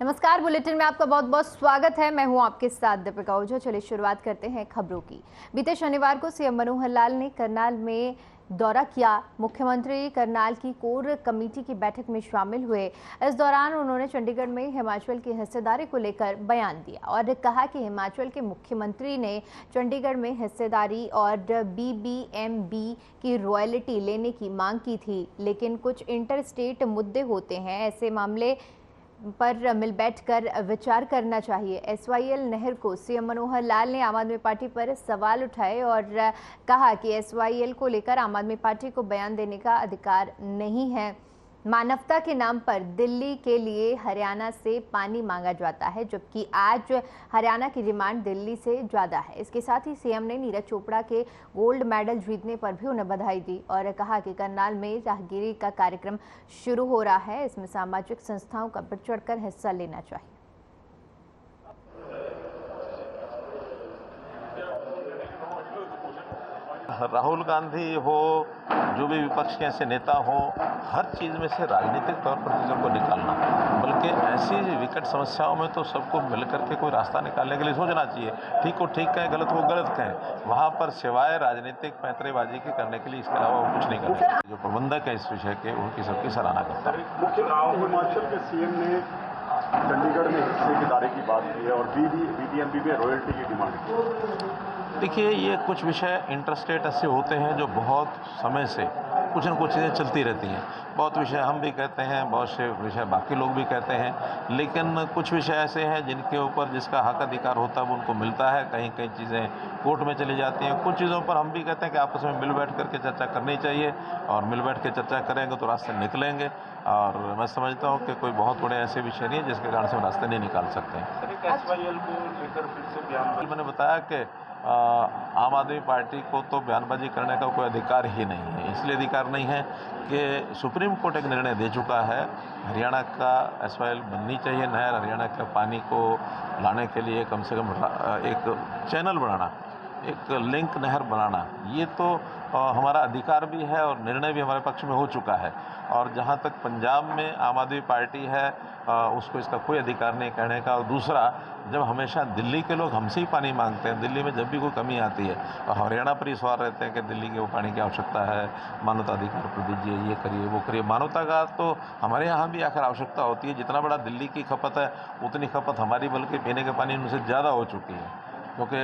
नमस्कार, बुलेटिन में आपका बहुत बहुत स्वागत है। मैं हूं आपके साथ दीपिका ओझा। चलिए शुरुआत करते हैं खबरों की। बीते शनिवार को सीएम मनोहर लाल ने करनाल में दौरा किया। मुख्यमंत्री करनाल की कोर कमेटी की बैठक में शामिल हुए। इस दौरान उन्होंने चंडीगढ़ में हिमाचल की हिस्सेदारी को लेकर बयान दिया और कहा कि हिमाचल के मुख्यमंत्री ने चंडीगढ़ में हिस्सेदारी और बीबीएमबी की रॉयल्टी लेने की मांग की थी, लेकिन कुछ इंटर स्टेट मुद्दे होते हैं, ऐसे मामले पर मिल बैठकर विचार करना चाहिए। एसवाईएल नहर को सीएम मनोहर लाल ने आम आदमी पार्टी पर सवाल उठाए और कहा कि एसवाईएल को लेकर आम आदमी पार्टी को बयान देने का अधिकार नहीं है। मानवता के नाम पर दिल्ली के लिए हरियाणा से पानी मांगा जाता है, जबकि आज हरियाणा की डिमांड दिल्ली से ज़्यादा है। इसके साथ ही सीएम ने नीरज चोपड़ा के गोल्ड मेडल जीतने पर भी उन्हें बधाई दी और कहा कि करनाल में राहगिरी का कार्यक्रम शुरू हो रहा है, इसमें सामाजिक संस्थाओं का बढ़ चढ़कर हिस्सा लेना चाहिए। राहुल गांधी हो, जो भी विपक्ष के ऐसे नेता हो, हर चीज़ में से राजनीतिक तौर पर चीज़ों को निकालना, बल्कि ऐसी विकट समस्याओं में तो सबको मिलकर के कोई रास्ता निकालने के लिए सोचना चाहिए। ठीक को ठीक कहें, गलत को गलत कहें, वहाँ पर सिवाय राजनीतिक पैंतरेबाजी के करने के लिए इसके अलावा वो कुछ नहीं करना। जो प्रबंधक है इस विषय के, उनकी सबकी सराहना करता हूँ। हिमाचल के सीएम ने चंडीगढ़ में हिस्सेदारी की बात की है और बीबीएमबी में रॉयल्टी की डिमांड की। देखिए, ये कुछ विषय इंटरस्टेट ऐसे होते हैं जो बहुत समय से कुछ न कुछ चीज़ें चलती रहती हैं। बहुत विषय हम भी कहते हैं, बहुत से विषय बाकी लोग भी कहते हैं, लेकिन कुछ विषय ऐसे हैं जिनके ऊपर जिसका हक अधिकार होता है वो उनको मिलता है। कहीं कहीं चीज़ें कोर्ट में चली जाती हैं। कुछ चीज़ों पर हम भी कहते हैं कि आपस में मिल बैठ करके चर्चा करनी चाहिए और मिल बैठ के चर्चा करेंगे तो रास्ते निकलेंगे। और मैं समझता हूँ कि कोई बहुत बड़े ऐसे विषय नहीं है जिसके कारण से हम रास्ते नहीं निकाल सकते हैं। एसवाईएल को लेकर फिर से बयान मैंने बताया कि आम आदमी पार्टी को तो बयानबाजी करने का कोई अधिकार ही नहीं है। इसलिए अधिकार नहीं है कि सुप्रीम कोर्ट एक निर्णय दे चुका है, हरियाणा का एसवाईएल बननी चाहिए नहर। हरियाणा के पानी को लाने के लिए कम से कम एक चैनल बनाना, एक लिंक नहर बनाना, ये तो हमारा अधिकार भी है और निर्णय भी हमारे पक्ष में हो चुका है। और जहाँ तक पंजाब में आम आदमी पार्टी है, उसको इसका कोई अधिकार नहीं कहने का। और दूसरा, जब हमेशा दिल्ली के लोग हमसे ही पानी मांगते हैं, दिल्ली में जब भी कोई कमी आती है तो हरियाणा पर ही सवाल रहते हैं कि दिल्ली के वो पानी की आवश्यकता है, मानवता अधिकार पर दीजिए, ये करिए वो करिए। मानवता का तो हमारे यहाँ भी आखिर आवश्यकता होती है। जितना बड़ा दिल्ली की खपत है उतनी खपत हमारी, बल्कि पीने के पानी उनसे ज़्यादा हो चुकी है, क्योंकि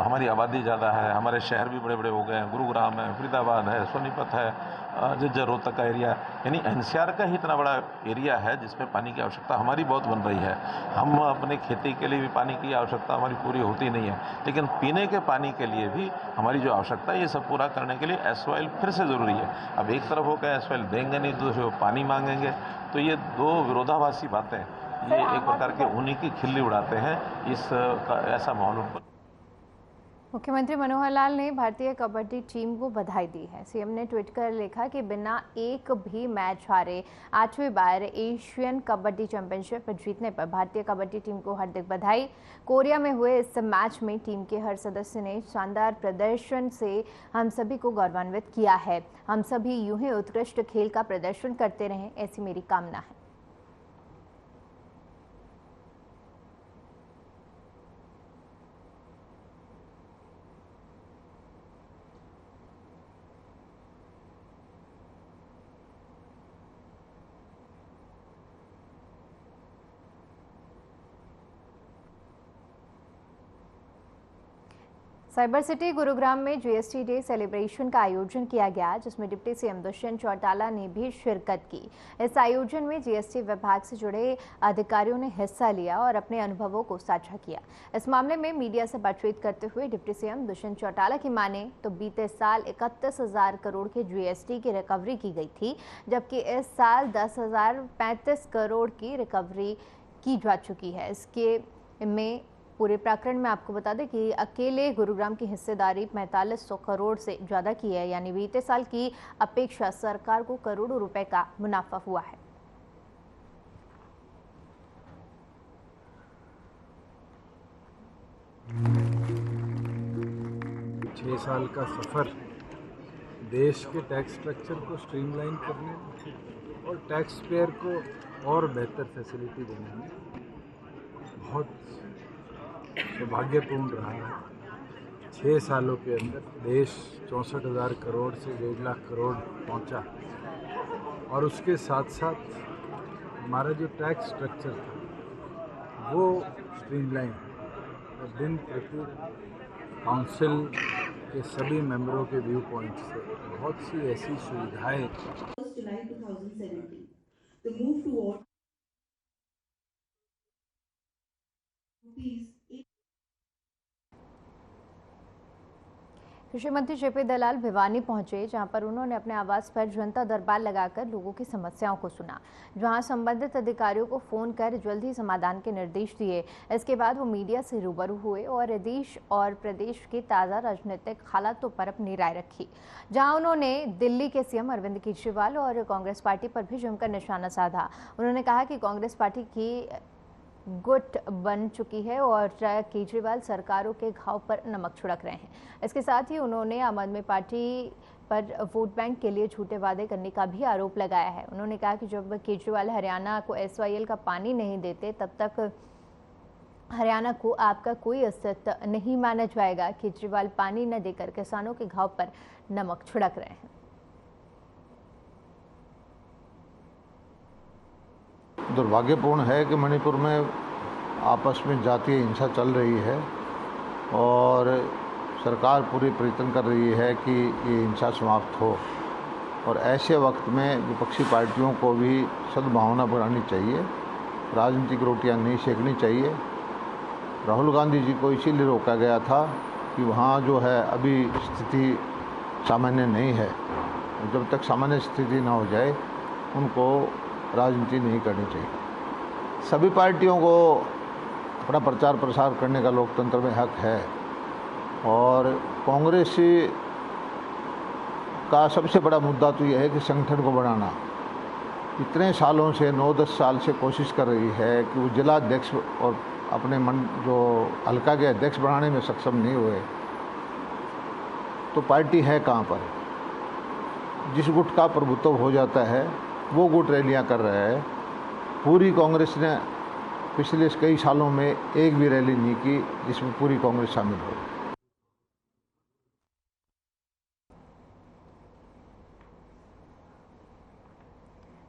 हमारी आबादी ज़्यादा है, हमारे शहर भी बड़े बड़े हो गए हैं। गुरुग्राम है, फरीदाबाद है, सोनीपत है, झज्जर रोहतक का एरिया, यानी एनसीआर का ही इतना बड़ा एरिया है जिसमें पानी की आवश्यकता हमारी बहुत बन रही है। हम अपने खेती के लिए भी पानी की आवश्यकता हमारी पूरी होती नहीं है, लेकिन पीने के पानी के लिए भी हमारी जो आवश्यकता है ये सब पूरा करने के लिए एसवाईएल फिर से ज़रूरी है। अब एक तरफ होकर एसवाईएल देंगे नहीं, दूसरे वो पानी मांगेंगे, तो ये दो विरोधाभासी बातें, ये एक प्रकार के उन्हीं की खिल्ली उड़ाते हैं। ऐसा माहौल। मुख्यमंत्री मनोहर लाल ने भारतीय कबड्डी टीम को बधाई दी है। सीएम ने ट्वीट कर लिखा कि बिना एक भी मैच हारे 8वीं बार एशियन कबड्डी चैंपियनशिप जीतने पर भारतीय कबड्डी टीम को हार्दिक बधाई। कोरिया में हुए इस मैच में टीम के हर सदस्य ने शानदार प्रदर्शन से हम सभी को गौरवान्वित किया है। हम सभी यूं ही उत्कृष्ट खेल का प्रदर्शन करते रहें, ऐसी मेरी कामना है। 'साइबर सिटी गुरुग्राम में जीएसटी डे सेलिब्रेशन का आयोजन किया गया, जिसमें डिप्टी सीएम दुष्यंत चौटाला ने भी शिरकत की। इस आयोजन में जीएसटी विभाग से जुड़े अधिकारियों ने हिस्सा लिया और अपने अनुभवों को साझा किया। इस मामले में मीडिया से बातचीत करते हुए डिप्टी सीएम दुष्यंत चौटाला की माने तो बीते साल 31,000 करोड़ के जीएसटी की रिकवरी की गई थी, जबकि इस साल 10,035 करोड़ की रिकवरी की जा चुकी है। इसके में पूरे प्रकरण में आपको बता दें कि अकेले गुरुग्राम की हिस्सेदारी 4500 करोड़ से ज़्यादा की है, यानी बीते साल की अपेक्षा सरकार को करोड़ों रुपए का मुनाफा हुआ है। 6 साल का सफ़र देश के टैक्स स्ट्रक्चर को स्ट्रीमलाइन करने और टैक्स पेयर को और बेहतर फैसिलिटी देने में बहुत सौभाग्यपूर्ण रहा है। 6 सालों के अंदर देश 64,000 करोड़ से 1.5 लाख करोड़ पहुंचा, और उसके साथ साथ हमारा जो टैक्स स्ट्रक्चर था वो स्ट्रीमलाइन है। दिन प्रति काउंसिल के सभी मेंबरों के व्यू पॉइंट से बहुत सी ऐसी सुविधाएं July 2017. The move toward rupees कृषि मंत्री जेपी दलाल भिवानी पहुंचे, जहां पर उन्होंने अपने आवास पर जनता दरबार लगाकर लोगों की समस्याओं को सुना, जहां संबंधित अधिकारियों को फोन कर जल्द ही समाधान के निर्देश दिए। इसके बाद वो मीडिया से रूबरू हुए और देश और प्रदेश की ताज़ा राजनीतिक हालातों पर अपनी राय रखी, जहां उन्होंने दिल्ली के सीएम अरविंद केजरीवाल और कांग्रेस पार्टी पर भी जमकर निशाना साधा। उन्होंने कहा कि कांग्रेस पार्टी की गुट बन चुकी है और केजरीवाल सरकारों के घाव पर नमक छिड़क रहे हैं। इसके साथ ही उन्होंने आम आदमी पार्टी पर वोट बैंक के लिए झूठे वादे करने का भी आरोप लगाया है। उन्होंने कहा कि जब केजरीवाल हरियाणा को SYL का पानी नहीं देते तब तक हरियाणा को आपका कोई अस्तित्व नहीं माना जाएगा। केजरीवाल पानी न देकर किसानों के घाव पर नमक छिड़क रहे हैं। दुर्भाग्यपूर्ण है कि मणिपुर में आपस में जातीय हिंसा चल रही है और सरकार पूरी प्रयत्न कर रही है कि ये हिंसा समाप्त हो, और ऐसे वक्त में विपक्षी पार्टियों को भी सद्भावना बनानी चाहिए, राजनीतिक रोटियां नहीं सेकनी चाहिए। राहुल गांधी जी को इसीलिए रोका गया था कि वहाँ जो है अभी स्थिति सामान्य नहीं है, जब तक सामान्य स्थिति ना हो जाए उनको राजनीति नहीं करनी चाहिए। सभी पार्टियों को अपना प्रचार प्रसार करने का लोकतंत्र में हक है, और कांग्रेस का सबसे बड़ा मुद्दा तो यह है कि संगठन को बढ़ाना। इतने सालों से 9-10 साल से कोशिश कर रही है कि वो जिला अध्यक्ष और अपने जो हल्का के अध्यक्ष बनाने में सक्षम नहीं हुए, तो पार्टी है कहाँ पर? जिस गुट का प्रभुत्व हो जाता है वो गुट रैलियां कर रहा है। पूरी कांग्रेस ने पिछले कई सालों में एक भी रैली नहीं की जिसमें पूरी कांग्रेस शामिल हो।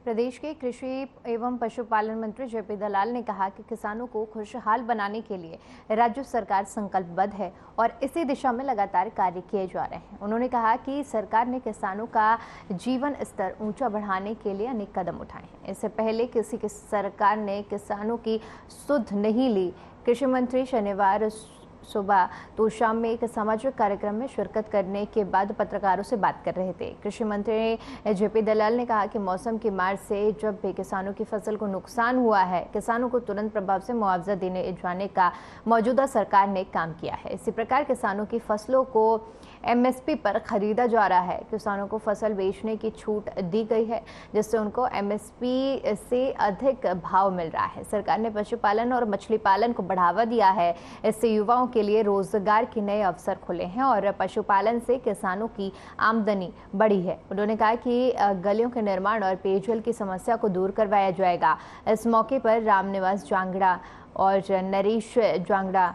प्रदेश के कृषि एवं पशुपालन मंत्री जेपी दलाल ने कहा कि किसानों को खुशहाल बनाने के लिए राज्य सरकार संकल्पबद्ध है और इसी दिशा में लगातार कार्य किए जा रहे हैं। उन्होंने कहा कि सरकार ने किसानों का जीवन स्तर ऊंचा बढ़ाने के लिए अनेक कदम उठाए हैं। इससे पहले किसी की सरकार ने किसानों की सुध नहीं ली। कृषि मंत्री शनिवार सुबह तो शाम में एक सामाजिक कार्यक्रम में शिरकत करने के बाद पत्रकारों से बात कर रहे थे। कृषि मंत्री जेपी दलाल ने कहा कि मौसम की मार से जब भी किसानों की फसल को नुकसान हुआ है, किसानों को तुरंत प्रभाव से मुआवजा देने जाने का मौजूदा सरकार ने काम किया है। इसी प्रकार किसानों की फसलों को MSP पर खरीदा जा रहा है। किसानों को फसल बेचने की छूट दी गई है, जिससे उनको MSP से अधिक भाव मिल रहा है। सरकार ने पशुपालन और मछली पालन को बढ़ावा दिया है। इससे युवाओं के लिए रोजगार के नए अवसर खुले हैं और पशुपालन से किसानों की आमदनी बढ़ी है। उन्होंने कहा कि गलियों के निर्माण और पेयजल की समस्या को दूर करवाया जाएगा। इस मौके पर रामनिवास जांगड़ा और नरेश जांगड़ा,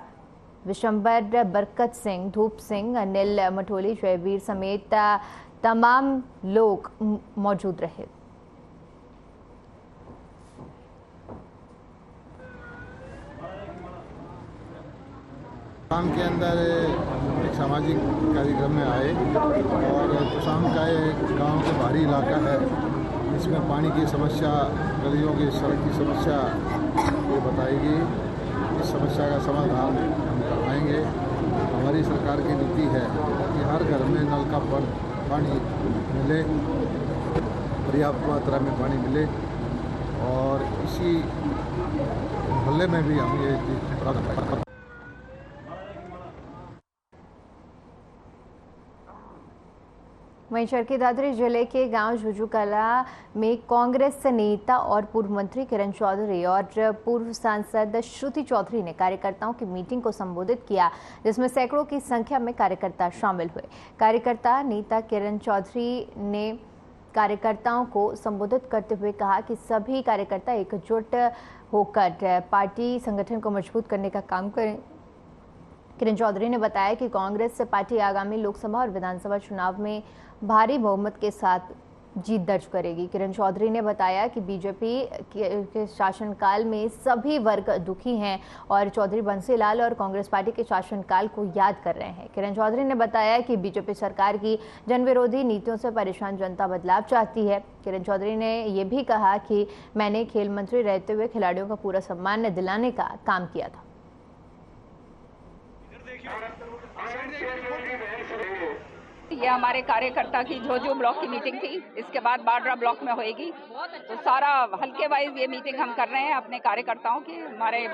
विशंबर बरकत सिंह, धूप सिंह, अनिल मठोली, जयवीर समेत तमाम लोग मौजूद रहे। शाम के अंदर एक सामाजिक कार्यक्रम में आए और शाम का एक गांव के बाहरी इलाका है, इसमें पानी की समस्या, गलियों की सड़क की समस्या ये बताएगी। इस समस्या का समाधान हम करवाएंगे। हमारी सरकार की नीति है कि हर घर में नल का पानी मिले, पर्याप्त मात्रा में पानी मिले, और इसी मोहल्ले में भी हम ये चीज। वहीं चरखी दादरी जिले के गांव झुझुकला में कांग्रेस नेता और पूर्व मंत्री किरण चौधरी और पूर्व सांसद श्रुति चौधरी ने कार्यकर्ताओं की मीटिंग को संबोधित किया, जिसमें सैकड़ों की संख्या में कार्यकर्ता शामिल हुए। कार्यकर्ता नेता किरण चौधरी ने कार्यकर्ताओं को संबोधित करते हुए कहा कि सभी कार्यकर्ता एकजुट होकर पार्टी संगठन को मजबूत करने का काम करें। किरण चौधरी ने बताया कि कांग्रेस पार्टी आगामी लोकसभा और विधानसभा चुनाव में भारी बहुमत के साथ जीत दर्ज करेगी। किरण चौधरी ने बताया कि बीजेपी के शासनकाल में सभी वर्ग दुखी हैं और चौधरी बंसीलाल और कांग्रेस पार्टी के शासनकाल को याद कर रहे हैं। किरण चौधरी ने बताया कि बीजेपी सरकार की जनविरोधी नीतियों से परेशान जनता बदलाव चाहती है। किरण चौधरी ने यह भी कहा कि मैंने खेल मंत्री रहते हुए खिलाड़ियों का पूरा सम्मान दिलाने का काम किया था। ये हमारे कार्यकर्ता की जो ब्लॉक की मीटिंग थी, इसके बाद बाड्रा ब्लॉक में होएगी, तो सारा हल्के वाइज ये मीटिंग हम कर रहे हैं अपने कार्यकर्ताओं की। हमारे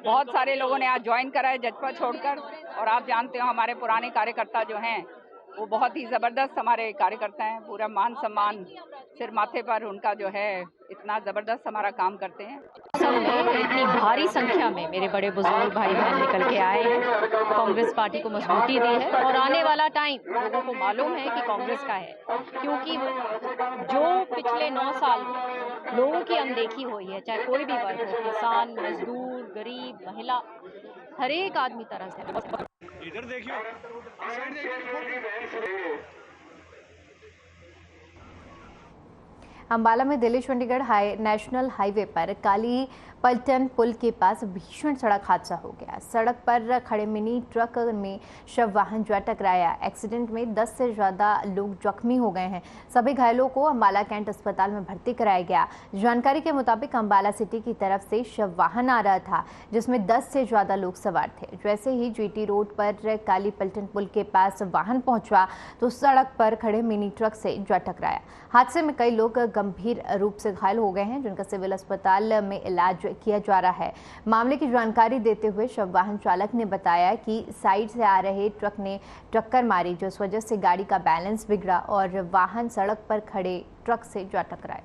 बहुत सारे लोगों ने आज ज्वाइन करा है जजपा छोड़कर, और आप जानते हो हमारे पुराने कार्यकर्ता जो हैं वो बहुत ही ज़बरदस्त हमारे कार्यकर्ता हैं। पूरा मान सम्मान सिर माथे पर उनका जो है, इतना ज़बरदस्त हमारा काम करते हैं। सब में इतनी भारी संख्या में मेरे बड़े बुजुर्ग भाई बहन निकल के आए हैं, कांग्रेस पार्टी को मजबूती दी है और आने वाला टाइम लोगों को मालूम है कि कांग्रेस का है, क्योंकि जो पिछले 9 साल लोगों की अनदेखी हुई है, चाहे कोई भी वर्ग हो, किसान, मजदूर, गरीब, महिला, हर एक आदमी तरह से। इधर देखियो, अंबाला में दिल्ली चंडीगढ़ नेशनल हाईवे पर काली पलटन पुल के पास भीषण सड़क हादसा हो गया। सड़क पर खड़े मिनी ट्रक में शव वाहन जो टकराया। एक्सीडेंट में 10 से ज्यादा लोग जख्मी हो गए हैं। सभी घायलों को अंबाला कैंट अस्पताल में भर्ती कराया गया। जानकारी के मुताबिक अंबाला सिटी की तरफ से शव वाहन आ रहा था, जिसमें 10 से ज्यादा लोग सवार थे। जैसे ही जीटी रोड पर काली पलटन पुल के पास वाहन पहुंचा तो सड़क पर खड़े मिनी ट्रक से जा टकराया। हादसे में कई लोग गंभीर रूप से घायल हो गए हैं, जिनका सिविल अस्पताल में इलाज किया जा रहा है। मामले की जानकारी देते हुए शव वाहन चालक ने बताया कि साइड से आ रहे ट्रक ने टक्कर मारी, जिस वजह से गाड़ी का बैलेंस बिगड़ा और वाहन सड़क पर खड़े ट्रक से जा टकराया।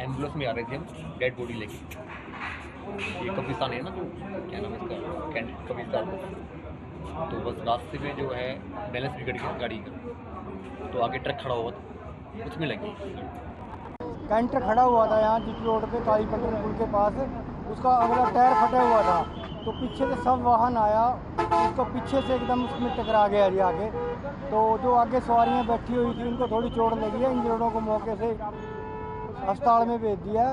एम्बुलेंस में आ रहे थे हम डेड बॉडी लेके। ये कब्रिस्तान है ना, क्या नाम है इसका, कैंट कब्रिस्तान। तो बस रास्ते में जो है बैलेंस बिगड़ गया गाड़ी का, तो आगे ट्रक खड़ा हुआ था, उसमें लगी। कैंटर खड़ा हुआ था यहाँ जीटी रोड पे काली पलटन पुल के पास, उसका अगला टायर फटा हुआ था, तो पीछे से सब वाहन आया, उसको पीछे से एकदम उसमें टकरा गया जी आगे। तो जो आगे सवारियाँ बैठी हुई थी उनको थोड़ी चोट लगी है, इंजर्डों को मौके से अस्पताल में भेज दिया।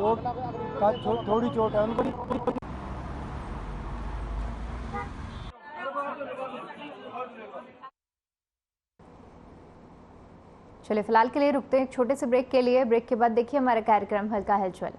थोड़ी चोट है उनको। चलिए फिलहाल के लिए रुकते हैं एक छोटे से ब्रेक के लिए। ब्रेक के बाद देखिए हमारा कार्यक्रम हल्का हलचल।